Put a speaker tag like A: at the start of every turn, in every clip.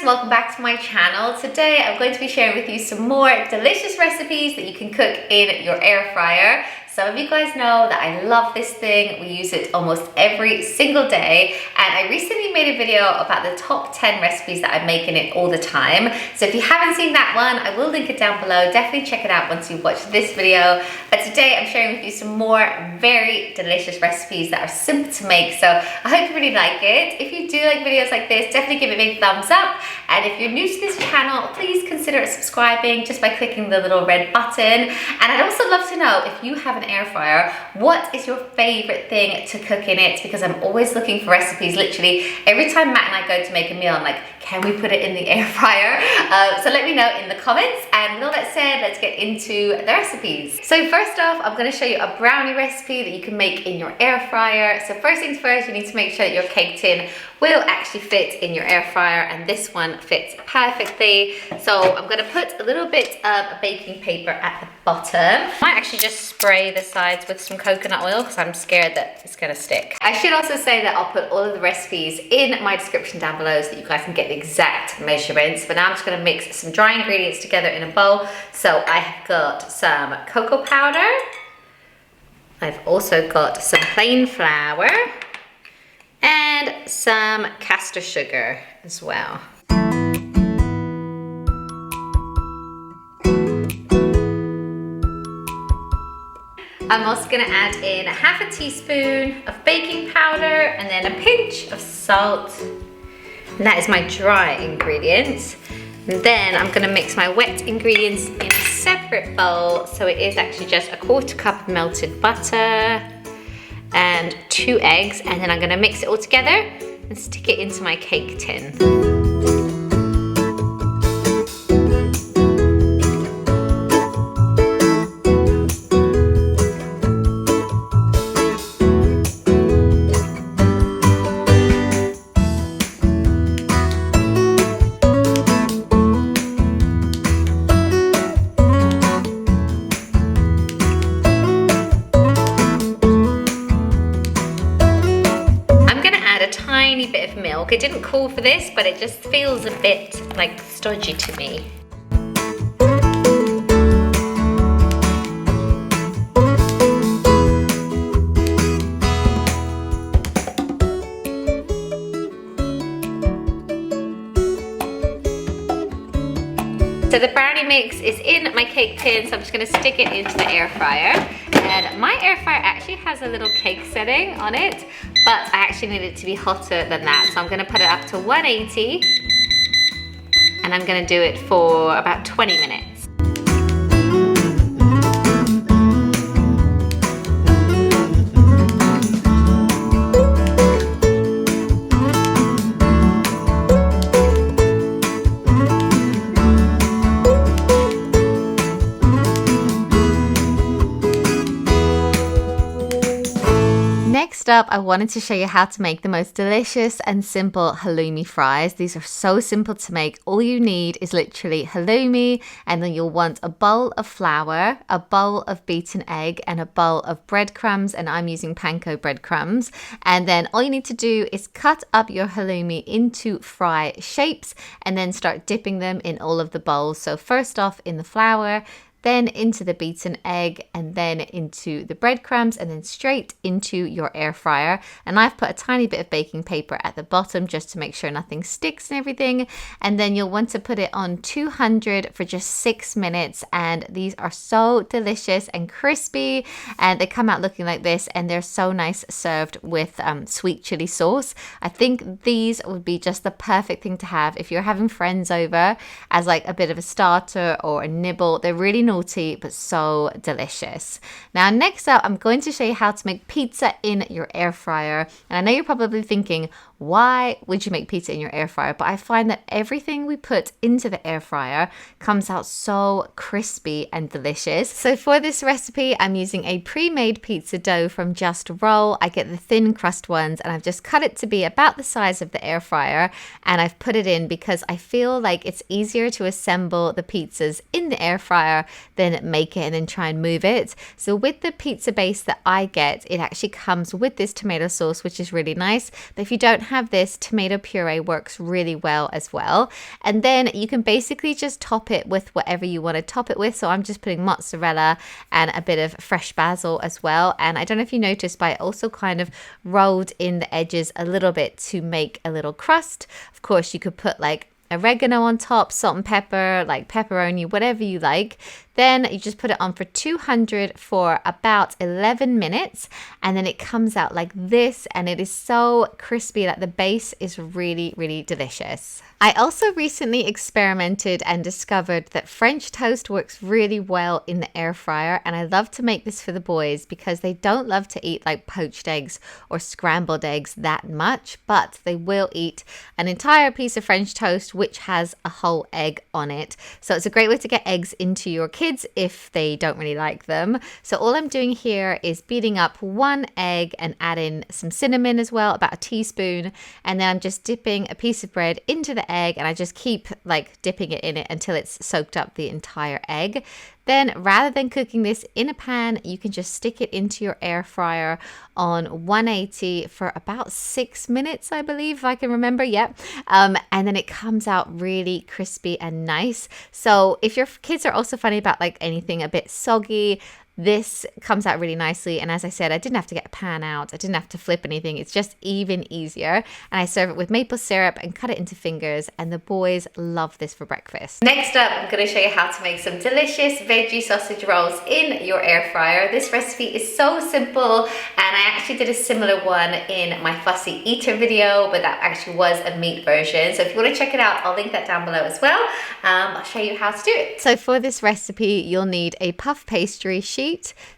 A: and welcome back to my channel. Today I'm going to be sharing with you some more delicious recipes that you can cook in your air fryer. Some of you guys know that I love this thing. We use it almost every single day, and I recently made a video about the top 10 recipes that I make in it all the time. So if you haven't seen that one, I will link it down below. Definitely check it out once you watch this video. But today I'm sharing with you some more very delicious recipes that are simple to make. So I hope you really like it. If you do like videos like this, definitely give it a big thumbs up. And if you're new to this channel, please consider subscribing just by clicking the little red button. And I'd also love to know, if you have an air fryer, what is your favorite thing to cook in it? Because I'm always looking for recipes. Literally every time Matt and I go to make a meal, I'm like, can we put it in the air fryer? So let me know in the comments. And with all that said, let's get into the recipes. So first off, I'm going to show you a brownie recipe that you can make in your air fryer. So first things first, you need to make sure that your cake tin will actually fit in your air fryer, and this one fits perfectly. So I'm going to put a little bit of baking paper at the bottom. I might actually just spray the sides with some coconut oil because I'm scared that it's going to stick. I should also say that I'll put all of the recipes in my description down below so that you guys can get the exact measurements. But now I'm just going to mix some dry ingredients together in a bowl. So I have got some cocoa powder. I've also got some plain flour and some caster sugar as well. I'm also going to add in half a teaspoon of baking powder and then a pinch of salt. And that is my dry ingredients. And then I'm going to mix my wet ingredients in a separate bowl. So it is actually just a 1/4 cup of melted butter and 2 eggs. And then I'm going to mix it all together and stick it into my cake tin. Tiny bit of milk. It didn't call for this, but it just feels a bit like stodgy to me. So the brownie mix is in my cake tin, so I'm just going to stick it into the air fryer. And my air fryer actually has a little cake setting on it, but I actually need it to be hotter than that. So I'm going to put it up to 180, and I'm going to do it for about 20 minutes. Next up, I wanted to show you how to make the most delicious and simple halloumi fries. These are so simple to make. All you need is literally halloumi, and then you'll want a bowl of flour, a bowl of beaten egg, and a bowl of breadcrumbs, and I'm using panko breadcrumbs. And then all you need to do is cut up your halloumi into fry shapes and then start dipping them in all of the bowls. So first off in the flour, then into the beaten egg, and then into the breadcrumbs, and then straight into your air fryer. And I've put a tiny bit of baking paper at the bottom just to make sure nothing sticks and everything. And then you'll want to put it on 200 for just 6 minutes. And these are so delicious and crispy, and they come out looking like this, and they're so nice served with sweet chili sauce. I think these would be just the perfect thing to have if you're having friends over as like a bit of a starter or a nibble. They're really naughty, but so delicious. Now, next up, I'm going to show you how to make pizza in your air fryer. And I know you're probably thinking, why would you make pizza in your air fryer? But I find that everything we put into the air fryer comes out so crispy and delicious. So for this recipe, I'm using a pre-made pizza dough from Just Roll. I get the thin crust ones, and I've just cut it to be about the size of the air fryer, and I've put it in because I feel like it's easier to assemble the pizzas in the air fryer than make it and then try and move it. So with the pizza base that I get, it actually comes with this tomato sauce, which is really nice. But if you don't have this, tomato puree works really well as well. And then you can basically just top it with whatever you want to top it with. So I'm just putting mozzarella and a bit of fresh basil as well. And I don't know if you noticed, but I also kind of rolled in the edges a little bit to make a little crust. Of course, you could put like oregano on top, salt and pepper, like pepperoni, whatever you like. Then you just put it on for 200 for about 11 minutes, and then it comes out like this, and it is so crispy that the base is really, really delicious. I also recently experimented and discovered that French toast works really well in the air fryer, and I love to make this for the boys because they don't love to eat like poached eggs or scrambled eggs that much, but they will eat an entire piece of French toast which has a whole egg on it. So it's a great way to get eggs into your kids if they don't really like them. So all I'm doing here is beating up 1 egg and add in some cinnamon as well, about a teaspoon, and then I'm just dipping a piece of bread into the egg, and I just keep like dipping it in it until it's soaked up the entire egg. Then rather than cooking this in a pan, you can just stick it into your air fryer on 180 for about 6 minutes, I believe, if I can remember. Yep. And then it comes out really crispy and nice. So if your kids are also funny about like anything a bit soggy, this comes out really nicely. And as I said, I didn't have to get a pan out. I didn't have to flip anything. It's just even easier. And I serve it with maple syrup and cut it into fingers. And the boys love this for breakfast. Next up, I'm going to show you how to make some delicious veggie sausage rolls in your air fryer. This recipe is so simple. And I actually did a similar one in my fussy eater video, but that actually was a meat version. So if you want to check it out, I'll link that down below as well. I'll show you how to do it. So for this recipe, you'll need a puff pastry sheet,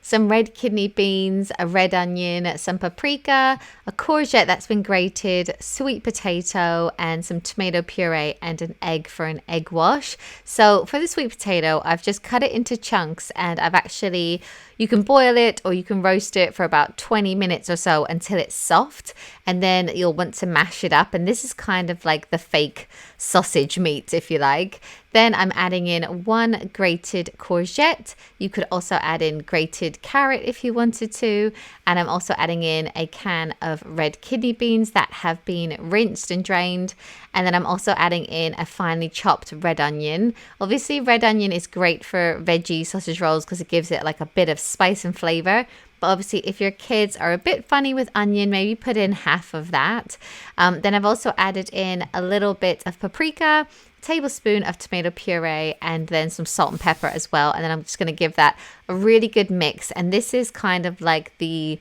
A: some red kidney beans, a red onion, some paprika, a courgette that's been grated, sweet potato, and some tomato puree, and an egg for an egg wash. So for the sweet potato, I've just cut it into chunks, and I've actually, you can boil it or you can roast it for about 20 minutes or so until it's soft, and then you'll want to mash it up. And this is kind of like the fake sausage meat, if you like. Then I'm adding in 1 grated courgette. You could also add in grated carrot if you wanted to. And I'm also adding in a can of red kidney beans that have been rinsed and drained. And then I'm also adding in a finely chopped red onion. Obviously, red onion is great for veggie sausage rolls because it gives it like a bit of spice and flavor. But obviously, if your kids are a bit funny with onion, maybe put in half of that. Then I've also added in a little bit of paprika, tablespoon of tomato puree, and then some salt and pepper as well. And then I'm just going to give that a really good mix. And this is kind of like the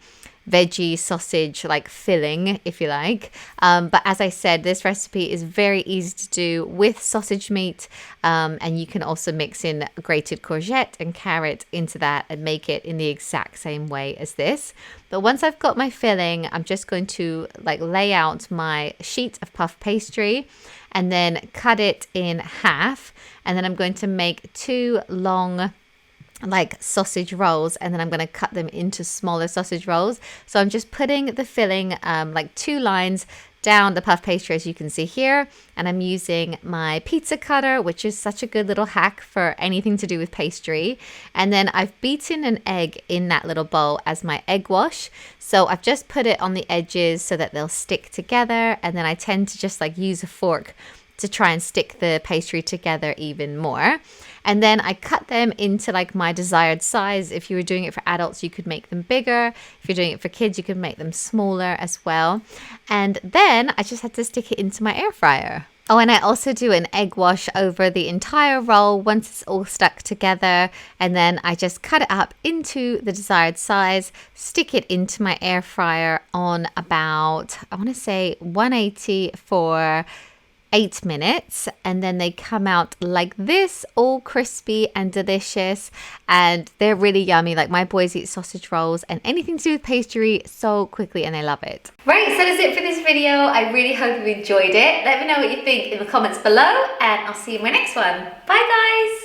A: veggie sausage like filling, if you like. But as I said, this recipe is very easy to do with sausage meat, and you can also mix in grated courgette and carrot into that and make it in the exact same way as this. But once I've got my filling, I'm just going to like lay out my sheet of puff pastry and then cut it in half, and then I'm going to make 2 long like sausage rolls, and then I'm going to cut them into smaller sausage rolls. So I'm just putting the filling like 2 lines down the puff pastry, as you can see here, and I'm using my pizza cutter, which is such a good little hack for anything to do with pastry. And then I've beaten an egg in that little bowl as my egg wash. So I've just put it on the edges so that they'll stick together, and then I tend to just like use a fork to try and stick the pastry together even more. And then I cut them into like my desired size. If you were doing it for adults, you could make them bigger. If you're doing it for kids, you could make them smaller as well. And then I just had to stick it into my air fryer. Oh, and I also do an egg wash over the entire roll once it's all stuck together. And then I just cut it up into the desired size, stick it into my air fryer on about, I want to say 180 for 8 minutes, and then they come out like this, all crispy and delicious, and they're really yummy. Like my boys eat sausage rolls and anything to do with pastry so quickly, and they love it. Right, so that's it for this video. I really hope you enjoyed it. Let me know what you think in the comments below, and I'll see you in my next one. Bye guys!